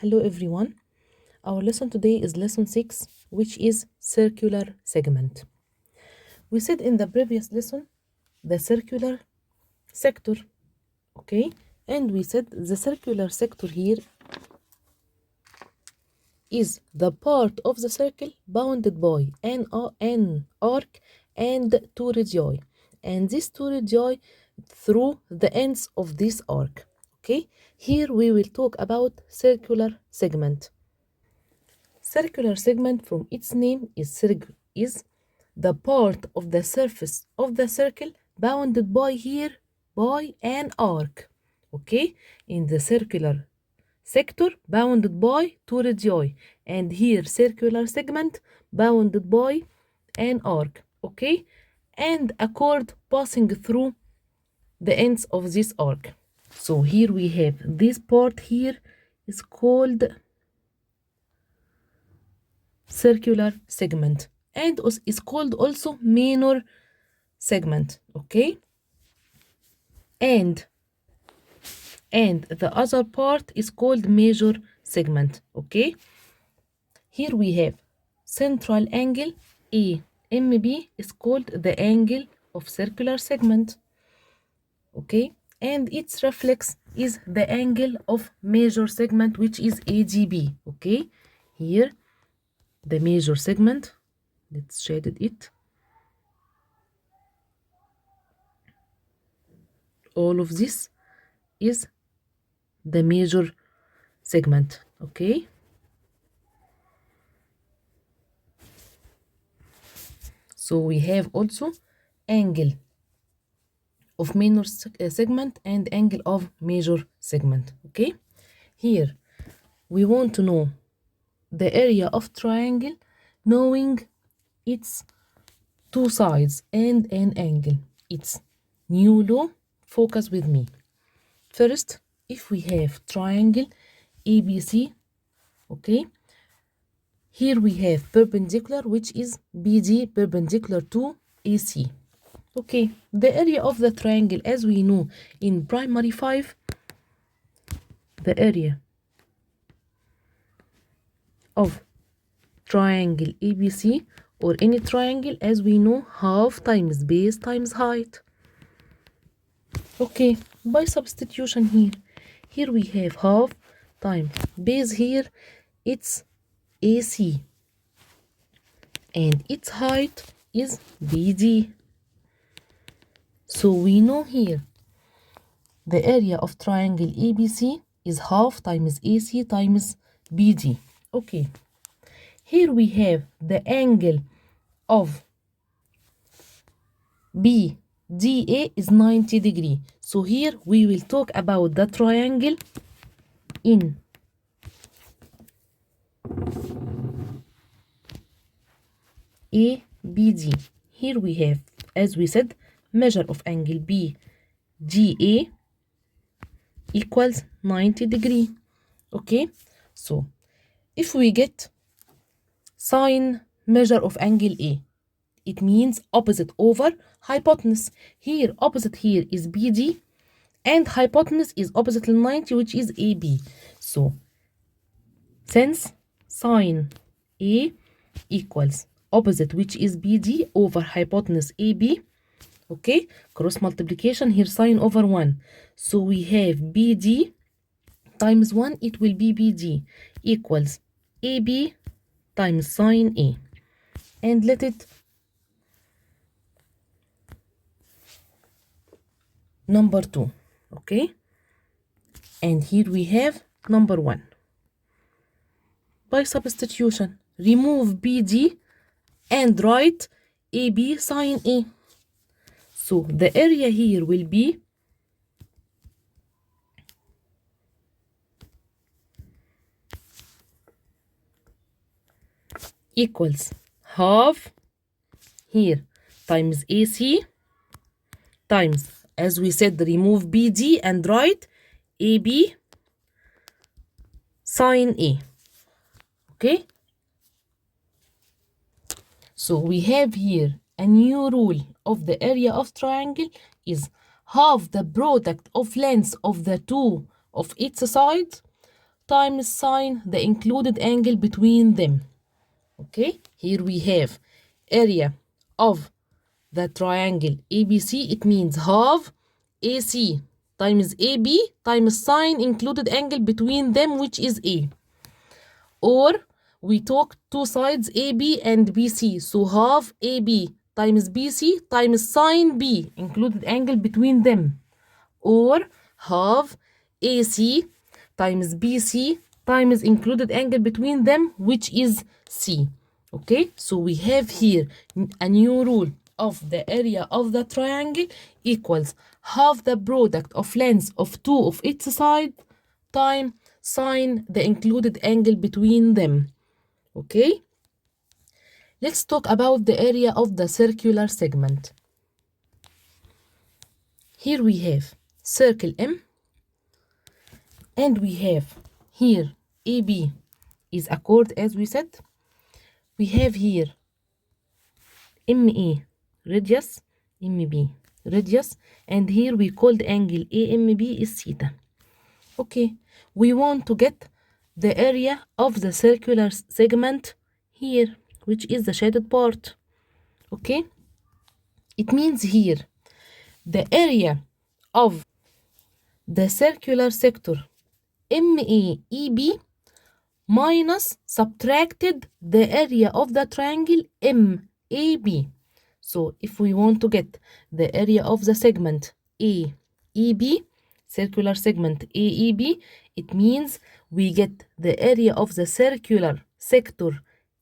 Hello everyone. Our lesson today is lesson 6, which is circular segment. We said in the previous lesson the circular sector, okay? And we said the circular sector here is the part of the circle bounded by an arc and two radii. And these two radii through the ends of this arc. Okay, here we will talk about circular segment. Circular segment from its name is the part of the surface of the circle bounded by here by an arc. Okay, in the circular sector bounded by two radii, and here circular segment bounded by an arc. Okay, and a chord passing through the ends of this arc. So here we have this part here is called circular segment and is called also minor segment. Okay, and the other part is called major segment. Okay, here we have central angle AMB is called the angle of circular segment. Okay, and its reflex is the angle of major segment, which is AGB. Okay, here the major segment, let's shade it. All of this is the major segment. Okay, so we have also angle of minor segment and angle of major segment. Okay, here we want to know the area of triangle knowing its two sides and an angle. It's new law. Focus with me. First, if we have triangle ABC, okay, here we have perpendicular, which is BD perpendicular to AC. Okay, the area of the triangle, as we know in primary 5, the area of triangle ABC or any triangle, as we know, half times base times height. Okay, by substitution here we have half times base, here it's AC and its height is BD. So we know here the area of triangle ABC is half times AC times BD. Okay, here we have the angle of BDA is 90 degree. So here we will talk about the triangle in ABD. Here we have, as we said, measure of angle BGA equals 90 degree. Okay, so if we get sine measure of angle A, it means opposite over hypotenuse. Here opposite here is BD and hypotenuse is opposite 90, which is AB. So since sine A equals opposite, which is BD, over hypotenuse AB, okay, cross multiplication, here sine over 1. So we have BD times 1, it will be BD equals AB times sine A. And let it number 2. Okay, and here we have number 1. By substitution, remove BD and write AB sine A. So the area here will be equals half here times AC times, as we said, remove BD and write AB sine A. Okay, so we have here a new rule of the area of triangle is half the product of lengths of the two of its sides times sine the included angle between them. Okay, here we have area of the triangle ABC. It means half AC times AB times sine included angle between them, which is A. Or we took two sides AB and BC, so half AB times BC times sine B included angle between them. Or half AC times BC times included angle between them, which is C. Okay, so we have here a new rule of the area of the triangle equals half the product of lengths of two of its side time sine the included angle between them. Okay, let's talk about the area of the circular segment. Here we have circle M, and we have here AB is a chord, as we said. We have here MA radius, MB radius, and here we call the angle AMB is theta. Okay, we want to get the area of the circular segment here, which is the shaded part. Okay, it means here the area of the circular sector MAEB minus subtracted the area of the triangle MAB. So if we want to get the area of the segment AEB, circular segment AEB, it means we get the area of the circular sector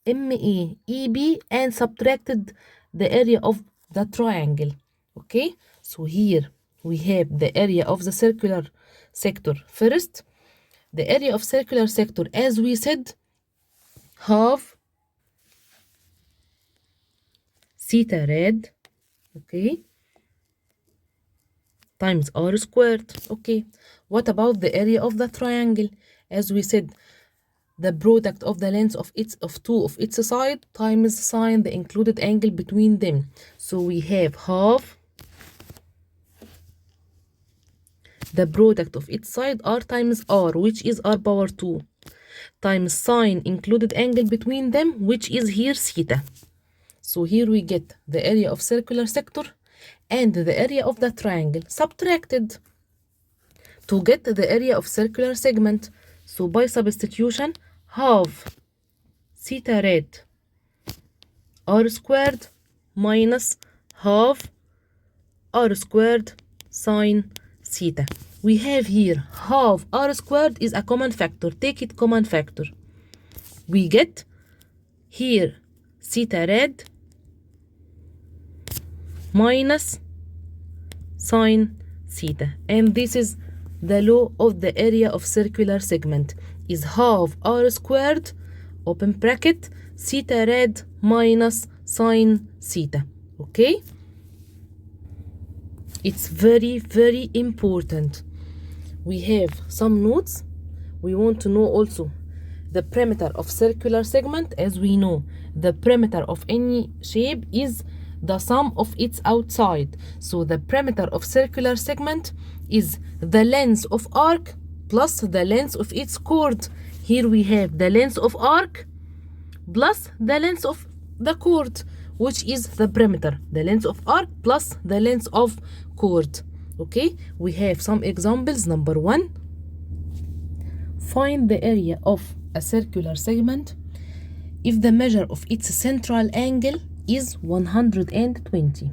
MAEB and subtracted the area of the triangle. Okay, so here we have the area of the circular sector first. The area of circular sector, as we said, half theta rad, okay, times r squared. Okay, what about the area of the triangle? As we said, the product of the lengths of two of its side times sine the included angle between them. So we have half the product of its side r times r, which is r power 2, times sine included angle between them, which is here theta. So here we get the area of circular sector and the area of the triangle subtracted to get the area of circular segment. So by substitution, half theta rad r squared minus half r squared sine theta. We have here half r squared is a common factor. Take it common factor. We get here theta rad minus sine theta. And this is the law of the area of circular segment is half r squared, open bracket, theta rad minus sine theta. Okay? It's very, very important. We have some notes. We want to know also the perimeter of circular segment. As we know, the perimeter of any shape is the sum of its outside. So the perimeter of circular segment is the length of arc plus the length of its chord. Here we have the length of arc plus the length of the chord, which is the perimeter, the length of arc plus the length of chord. Okay, we have some examples. Number 1, find the area of a circular segment if the measure of its central angle is 120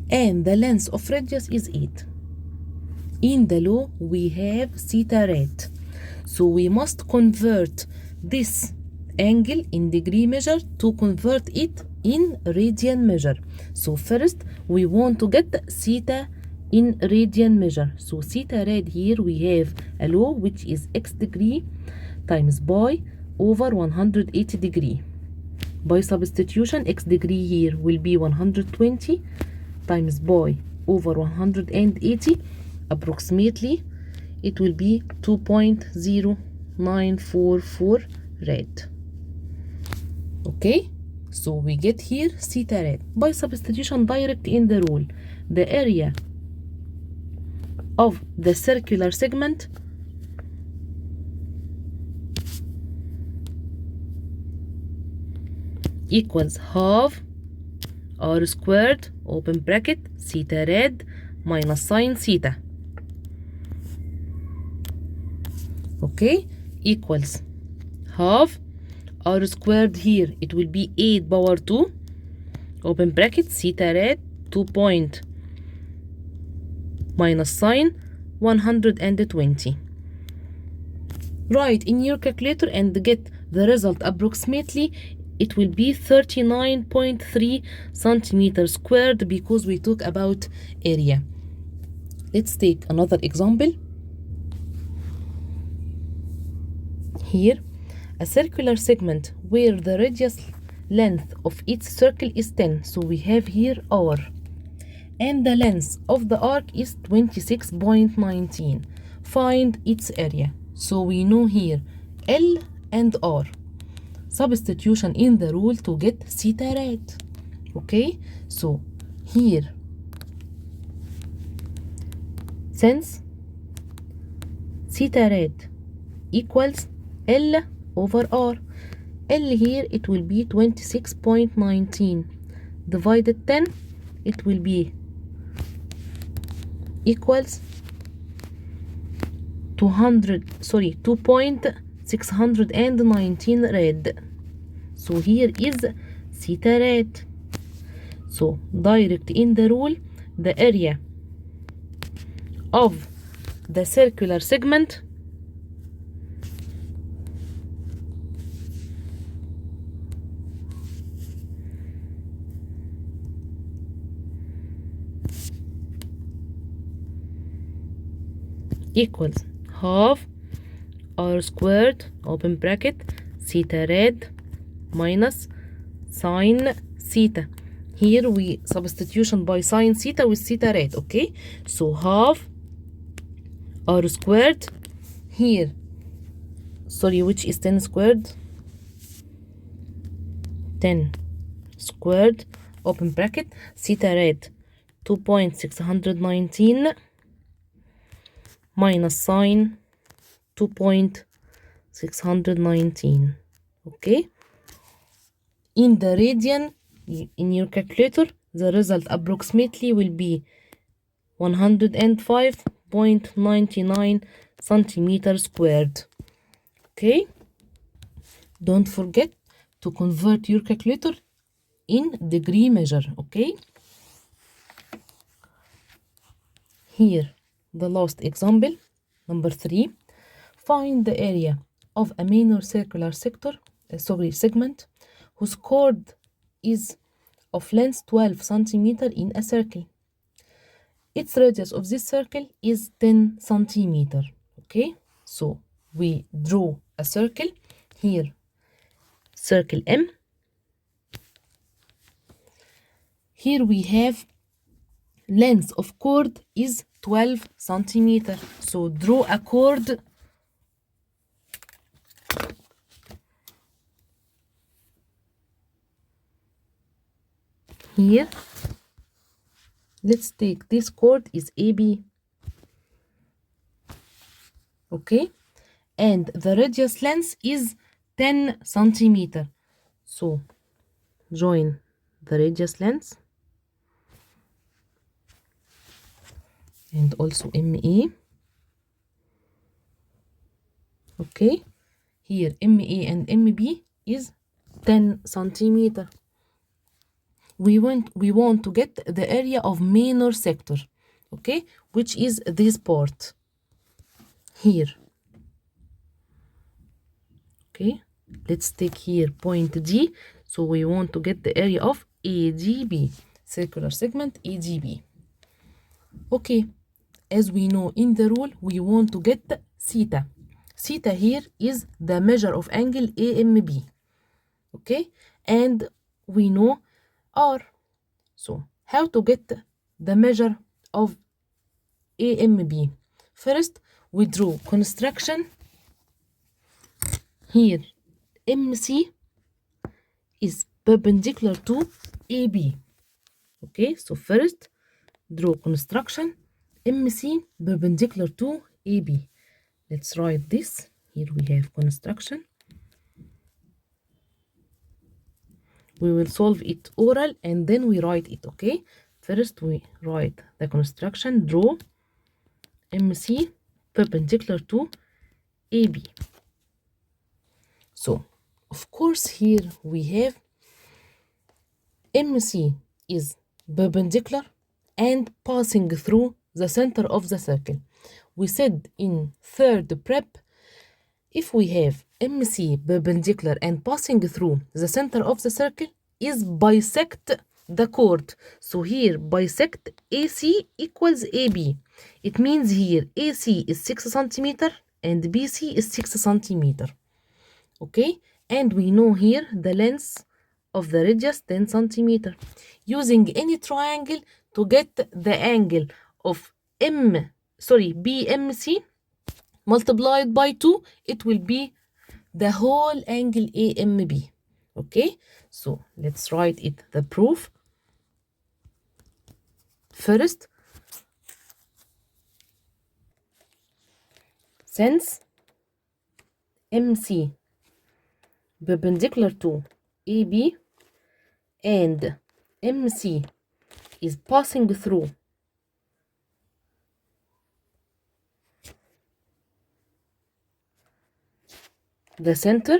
and the length of radius is 8. In the law we have theta rad, so we must convert this angle in degree measure to convert it in radian measure. So first we want to get theta in radian measure. So theta rad, here we have a law which is x degree times pi over 180 degree. By substitution, x degree here will be 120 times pi over 180, approximately it will be 2.0944 rad. Okay, so we get here theta rad. By substitution direct in the rule, the area of the circular segment equals half r squared open bracket theta rad minus sine theta. Okay, equals half r squared, here it will be 8 power 2 open bracket theta rad 2 point minus sine 120. Write in your calculator and get the result approximately. It will be 39.3 centimeters squared because we talk about area. Let's take another example. Here, a circular segment where the radius length of each circle is 10. So we have here r. And the length of the arc is 26.19. Find its area. So we know here L and R. Substitution in the rule to get theta rad. Okay, so here, since theta rad equals L over R, L here it will be 26.19 divided 10, it will be equals 2.619 rad. So here is theta rad. So direct in the rule, the area of the circular segment equals half r squared open bracket theta rad minus sine theta. Here we substitution by sine theta with theta rad. Okay, so half r squared here, sorry, which is 10 squared, 10 squared open bracket theta rad 2.619 minus sine 2.619. Okay, in the radian in your calculator, the result approximately will be 105.99 centimeters squared. Okay, don't forget to convert your calculator in degree measure. Okay, here the last example, number 3. Find the area of a minor circular segment whose chord is of length 12 centimeter in a circle. Its radius of this circle is 10 centimeter. Okay, so we draw a circle here, circle M. Here we have length of chord is 12 centimeter. So draw a chord here. Let's take this chord is AB. Okay, and the radius length is 10 centimeter. So join the radius length and also MA. Okay, here MA and MB is 10 centimeter. We want to get the area of minor sector, okay, which is this part here. Okay, let's take here point D. So we want to get the area of AGB, circular segment AGB. Okay, as we know in the rule, we want to get theta. Theta here is the measure of angle AMB. Okay, and we know R. So how to get the measure of AMB? First, we draw construction. Here, MC is perpendicular to AB. Okay, so first, draw construction. MC perpendicular to AB. Let's write this. Here we have construction. we will solve it oral and then we write it, okay? First we write the construction. Draw MC perpendicular to AB. So of course here we have MC is perpendicular and passing through the center of the circle. We said in third prep, if we have MC perpendicular and passing through the center of the circle is bisect the chord. So here bisect AC equals AB. It means here AC is 6 centimeter and BC is 6 centimeter. Okay, and we know here the length of the radius 10 centimeter. Using any triangle to get the angle of BMC multiplied by 2, it will be the whole angle AMB. Okay, so let's write it, the proof. First, since MC perpendicular to AB and MC is passing through the center,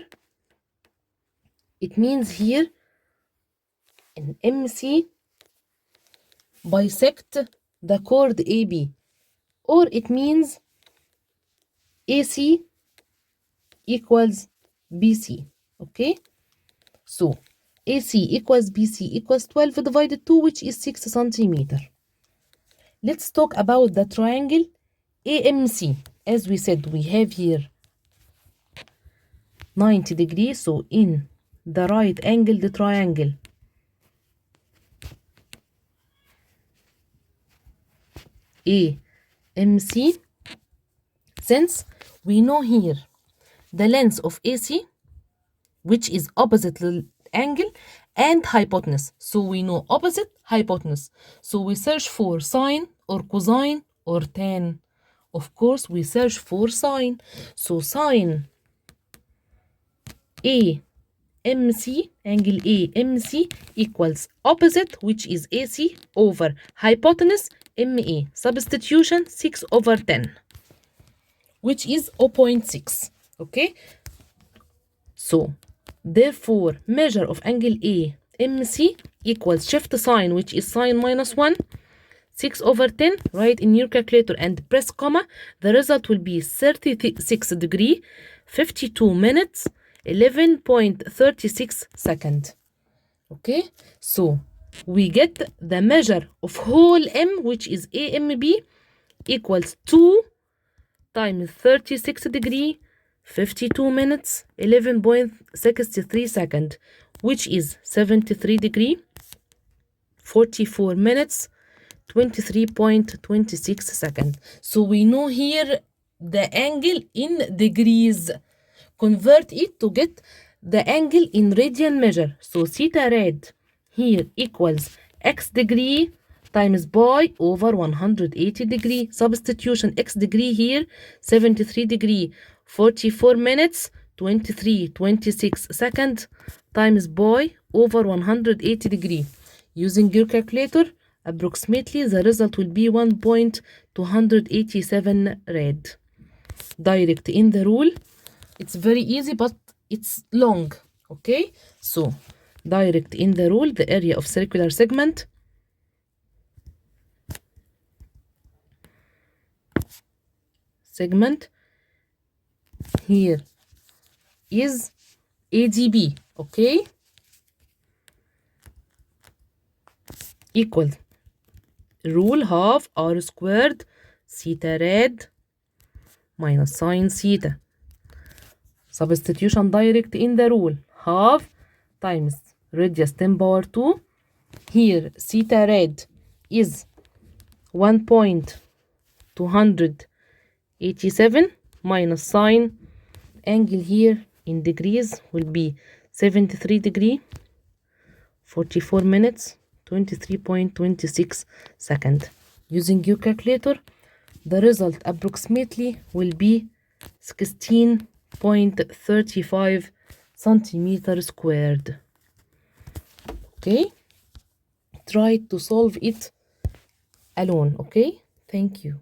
it means here an MC bisect the chord AB, or it means AC equals BC. Okay, so AC equals BC equals 12 divided 2, which is 6 centimeter. Let's talk about the triangle AMC. As we said, we have here 90 degrees, so in the right angled triangle AMC, since we know here the length of AC, which is opposite angle, and hypotenuse. So we know opposite, hypotenuse. So we search for sine or cosine or tan. Of course, we search for sine. So sine AMC, angle AMC equals opposite, which is AC, over hypotenuse, MA. Substitution 6 over 10, which is 0.6. Okay? So, therefore, measure of angle AMC equals shift sign, which is sine minus 1, 6 over 10. Write in your calculator and press comma. The result will be 36 degree, 52 minutes, 11.36 seconds. Okay, so we get the measure of whole M, which is AMB, equals 2 times 36 degree, 52 minutes, 11.63 seconds, which is 73 degree, 44 minutes, 23.26 seconds. So we know here the angle in degrees. Convert it to get the angle in radian measure. So theta rad here equals x degree times pi over 180 degree. Substitution x degree here 73 degree, 44 minutes, 23.26 seconds times pi over 180 degree. Using your calculator, approximately the result will be 1.287 rad. Direct in the rule. It's very easy, but it's long. Okay, so direct in the rule, the area of circular segment here is ADB. Okay, equals rule half r squared theta rad minus sine theta. Substitution direct in the rule, half times radius 10 power 2. Here theta rad is 1.287 minus sine angle here in degrees will be 73 degree, 44 minutes, 23.26 seconds. Using your calculator, the result approximately will be 16.35 centimeter squared. okay? Try to solve it alone, okay? Thank you.